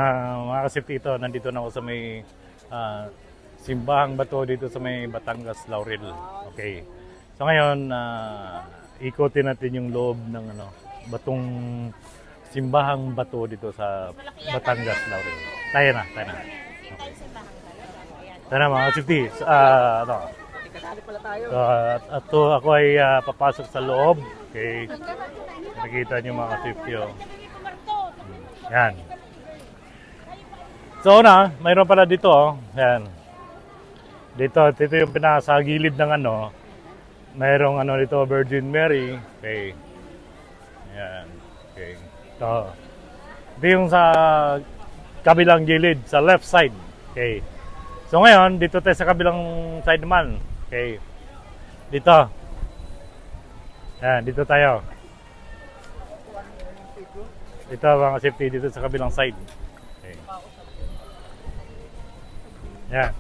Mga kasipti, ito, nandito na ako sa may simbahang bato dito sa may Batangas, Laurel. Okay. So ngayon, ikotin natin yung loob ng batong simbahang bato dito sa Batangas, Laurel. Tayo na. Okay. Tayo na mga kasipti. Ako ay papasok sa loob. Okay. Nakita niyo mga kasipti. Yan. So mayroon pala dito, yan. Dito yung pinasa gilid ng mayroong dito Virgin Mary. Okay. Yan. Okay. Ito yung sa kabilang gilid, sa left side. Okay. So ngayon, dito tayo sa kabilang side naman. Okay. Dito. Yan, dito tayo. Ito mga safety dito sa kabilang side. Okay. Yan.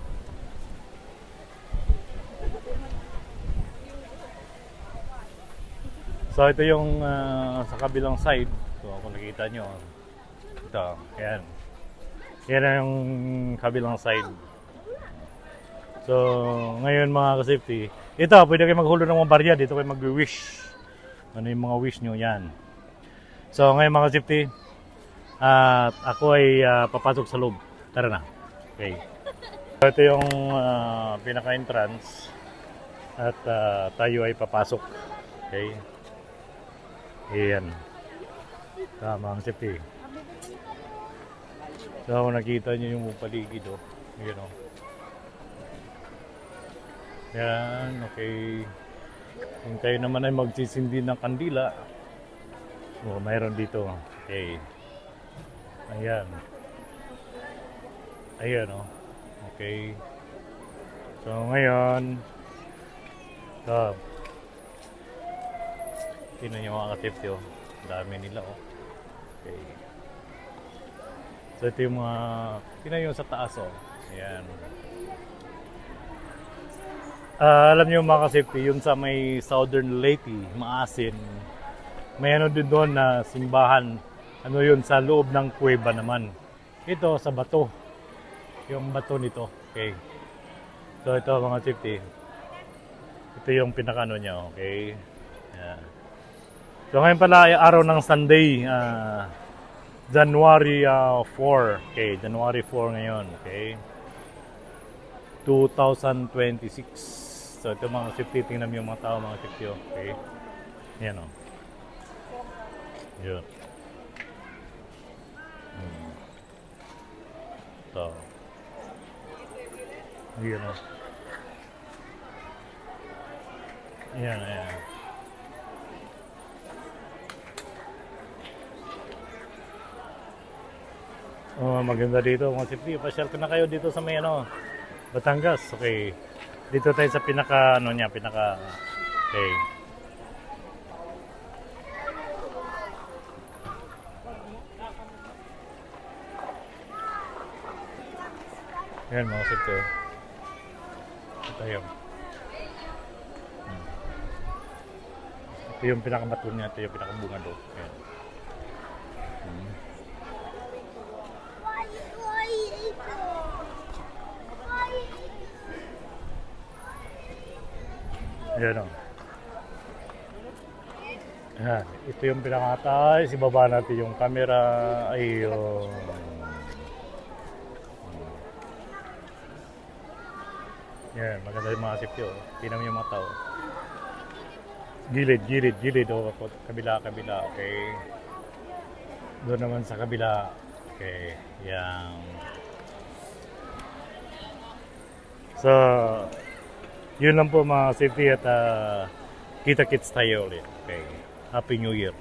So ito yung sa kabilang side. So kung nakita nyo, ito, yan. Yan yung kabilang side. So ngayon mga ka-safety, ito pwede kayo maghulo ng mga barya. Dito kayo mag-wish. Ano yung mga wish nyo, yan. So ngayon mga ka-safety, ako ay papasok sa loob. Tara na. Okay. Ito yung pinaka-entrance at tayo ay papasok. Okay. Ayan. Tama ang safety. So nakita nyo yung paligid. Ayan o. Yan. Okay. Kung kayo naman ay magsisindi ng kandila, mayroon dito. Okay. Ayan. Ayan o. Okay. So ngayon, tingnan nyo mga ka-tips yun. Dami nila Okay. So ito yung mga, tingnan nyo sa taas Ayan. Alam nyo mga ka-safety, yun sa may Southern Leyte, Maasin, may din doon na simbahan. Yun sa loob ng kuweba naman. Ito sa bato. Yung bato nito. Okay. So ito mga safety. Ito yung pinakano niya. Okay. Yeah. So ngayon pala ay araw ng Sunday. January 4. Okay. January 4 ngayon. Okay. 2026. So ito mga safety. Tingnan mo yung mga tao mga safety. Okay. Yan o. Yun. Ito. Ayan o. Ayan. Maganda dito mga safety. Pasyal ko na kayo dito sa may Batangas. Okay. Dito tayo sa pinaka okay. Ayan mga safety. Ito yung pinakabato niya. Ito yung pinakabunga doon. Ayan. Ayan o. Ayan. Ito yung pinakatay. Ibaba natin yung camera. Ayun. Yan, maganda yung mga safety Tingnan mo yung mga tao. Gilid kabila. Okay. Doon naman sa kabila. Okay. Yan. So, yun lang po mga safety at kita-kits tayo ulit. Okay. Happy New Year.